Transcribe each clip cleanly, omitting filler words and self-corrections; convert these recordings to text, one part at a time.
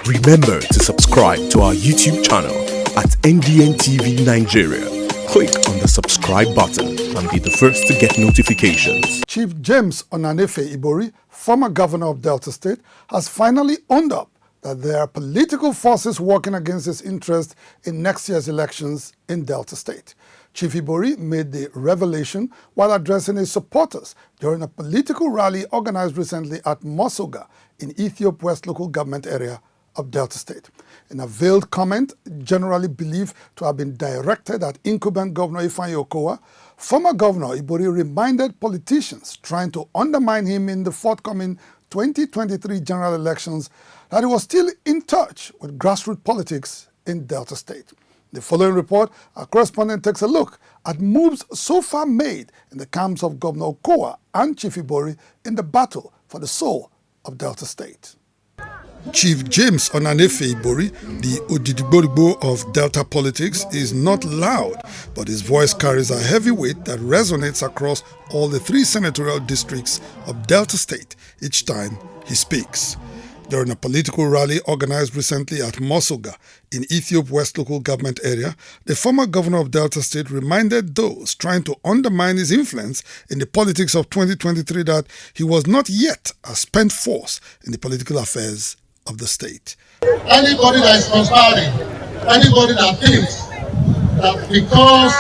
Remember to subscribe to our YouTube channel at NDN TV Nigeria. Click on the subscribe button and be the first to get notifications. Chief James Onanefe Ibori, former governor of Delta State, has finally owned up that there are political forces working against his interest in next year's elections in Delta State. Chief Ibori made the revelation while addressing his supporters during a political rally organized recently at MAMODE in Ethiopia West local government area of Delta State. In a veiled comment generally believed to have been directed at incumbent Governor Okowa, former Governor Ibori reminded politicians trying to undermine him in the forthcoming 2023 general elections that he was still in touch with grassroots politics in Delta State. The following report, our correspondent takes a look at moves so far made in the camps of Governor Okowa and Chief Ibori in the battle for the soul of Delta State. Chief James Onanefe Ibori, the Odigborigbo of Delta politics, is not loud, but his voice carries a heavy weight that resonates across all the 3 senatorial districts of Delta State each time he speaks. During a political rally organized recently at MAMODE in Ethiopia West local government area, the former governor of Delta State reminded those trying to undermine his influence in the politics of 2023 that he was not yet a spent force in the political affairs of the state. Anybody that is conspiring, anybody that thinks that because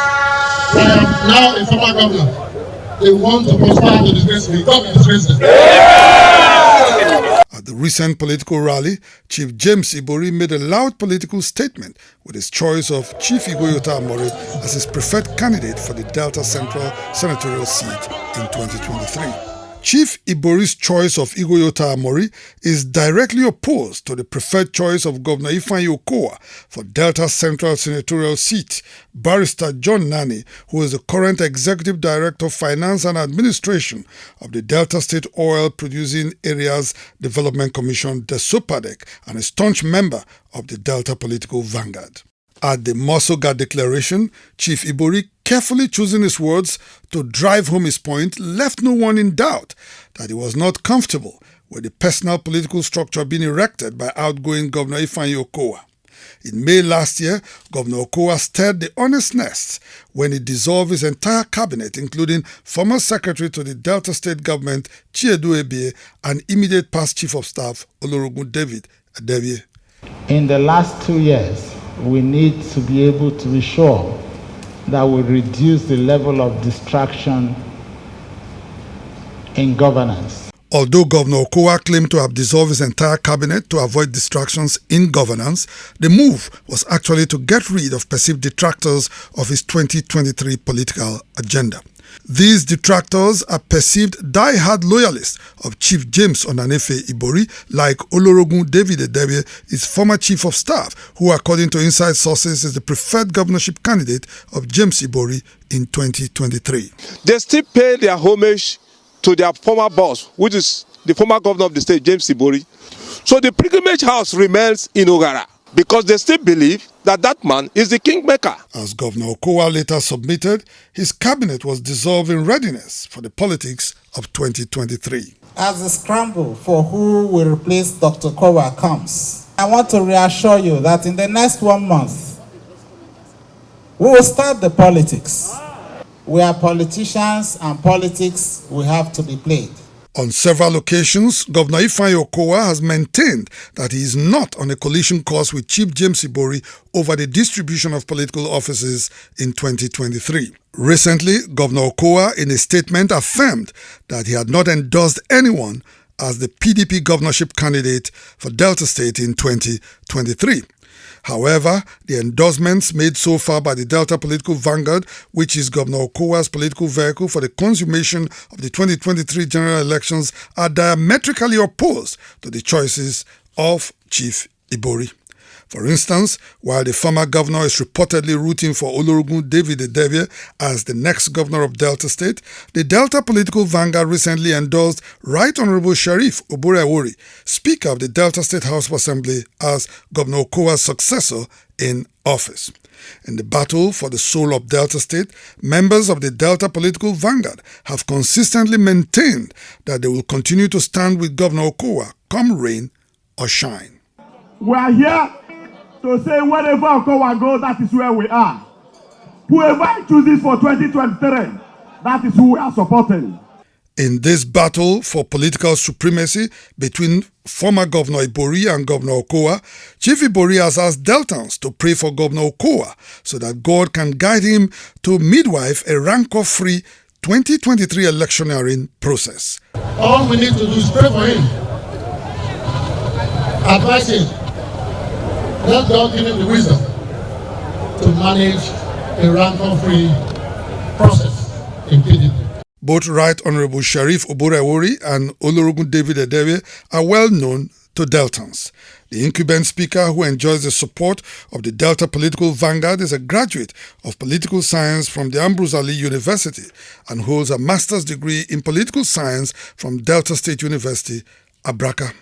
I am now a former governor, they want to conspire to disgrace me, God will disgrace them. At the recent political rally, Chief James Ibori made a loud political statement with his choice of Chief Igoyota Amore as his preferred candidate for the Delta Central senatorial seat in 2023. Chief Ibori's choice of Igoyota Amore is directly opposed to the preferred choice of Governor Okowa for Delta Central senatorial seat, Barrister John Nani, who is the current Executive Director of Finance and Administration of the Delta State Oil Producing Areas Development Commission, DESOPADEC, and a staunch member of the Delta political vanguard. At the MAMODE declaration, Chief Ibori, carefully choosing his words to drive home his point, left no one in doubt that he was not comfortable with the personal political structure being erected by outgoing Governor Okowa. In May last year, Governor Okowa stirred the honest nest when he dissolved his entire cabinet, including former Secretary to the Delta State Government, Chiedu Ebie, and immediate past Chief of Staff, Olorogun David Adebie. In the last 2 years, we need to be able to be sure that we reduce the level of distraction in governance. Although Governor Okowa claimed to have dissolved his entire cabinet to avoid distractions in governance, the move was actually to get rid of perceived detractors of his 2023 political agenda. These detractors are perceived die-hard loyalists of Chief James Onanefe Ibori, like Olorogun David Adebie, his former Chief of Staff, who according to inside sources is the preferred governorship candidate of James Ibori in 2023. They still pay their homage to their former boss, which is the former governor of the state, James Ibori. So the pilgrimage house remains in Ogara, because they still believe that that man is the kingmaker. As Governor Okowa later submitted, his cabinet was dissolved in readiness for the politics of 2023. As the scramble for who will replace Dr. Okowa comes, I want to reassure you that in the next 1 month, we will start the politics. We are politicians and politics will have to be played. On several occasions, Governor Okowa has maintained that he is not on a collision course with Chief James Ibori over the distribution of political offices in 2023. Recently, Governor Okowa, in a statement, affirmed that he had not endorsed anyone as the PDP governorship candidate for Delta State in 2023. However, the endorsements made so far by the Delta political vanguard, which is Governor Okowa's political vehicle for the consummation of the 2023 general elections, are diametrically opposed to the choices of Chief Ibori. For instance, while the former governor is reportedly rooting for Olorogun David Adebie as the next governor of Delta State, the Delta political vanguard recently endorsed Right Honorable Sheriff Ibori, Speaker of the Delta State House of Assembly, as Governor Okowa's successor in office. In the battle for the soul of Delta State, members of the Delta political vanguard have consistently maintained that they will continue to stand with Governor Okowa, come rain or shine. We are here to say wherever Okowa goes, that is where we are. Whoever chooses for 2023, that is who we are supporting. In this battle for political supremacy between former Governor Ibori and Governor Okowa, Chief Ibori has asked Deltans to pray for Governor Okowa so that God can guide him to midwife a rancor-free 2023 electioneering process. All we need to do is pray for him, advise him, let God give him the wisdom to manage a rancor-free process in PDP. Both Right Honorable Sheriff Ibori and Olorogun David Edewe are well known to Deltans. The incumbent speaker, who enjoys the support of the Delta political vanguard, is a graduate of political science from the Ambrose Ali University and holds a master's degree in political science from Delta State University, Abraka.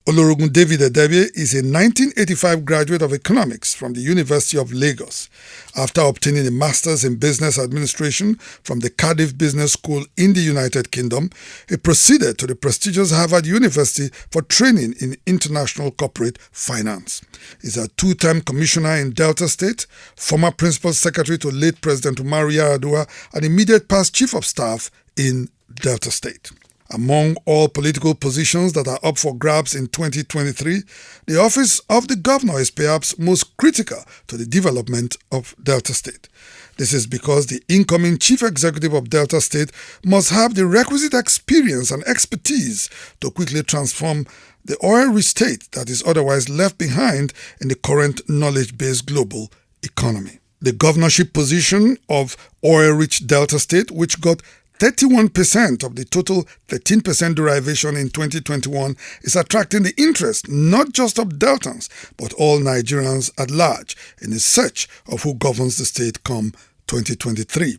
Olorogun David Edewe is a 1985 graduate of economics from the University of Lagos. After obtaining a master's in business administration from the Cardiff Business School in the United Kingdom, he proceeded to the prestigious Harvard University for training in international corporate finance. He's a two-term commissioner in Delta State, former principal secretary to late President Umaru Yar'Adua, and immediate past chief of staff in Delta State. Among all political positions that are up for grabs in 2023, the office of the governor is perhaps most critical to the development of Delta State. This is because the incoming chief executive of Delta State must have the requisite experience and expertise to quickly transform the oil-rich state that is otherwise left behind in the current knowledge-based global economy. The governorship position of oil-rich Delta State, which got 31% of the total 13% derivation in 2021, is attracting the interest not just of Deltans, but all Nigerians at large in the search of who governs the state come 2023.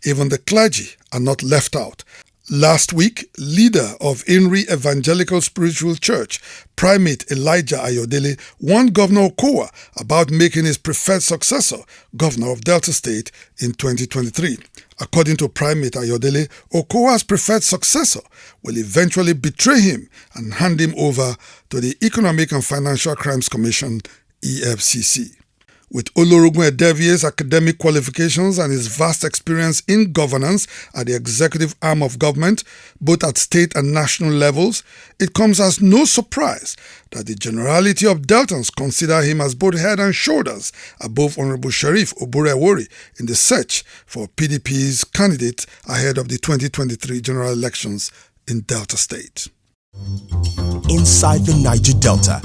Even the clergy are not left out. Last week, leader of INRI Evangelical Spiritual Church, Primate Elijah Ayodele, warned Governor Okowa about making his preferred successor governor of Delta State in 2023. According to Primate Ayodele, Okowa's preferred successor will eventually betray him and hand him over to the Economic and Financial Crimes Commission, EFCC. With Olorogun Edewe's academic qualifications and his vast experience in governance at the executive arm of government, both at state and national levels, it comes as no surprise that the generality of Deltans consider him as both head and shoulders above Honorable Sheriff Ibori in the search for PDP's candidate ahead of the 2023 general elections in Delta State. Inside the Niger Delta,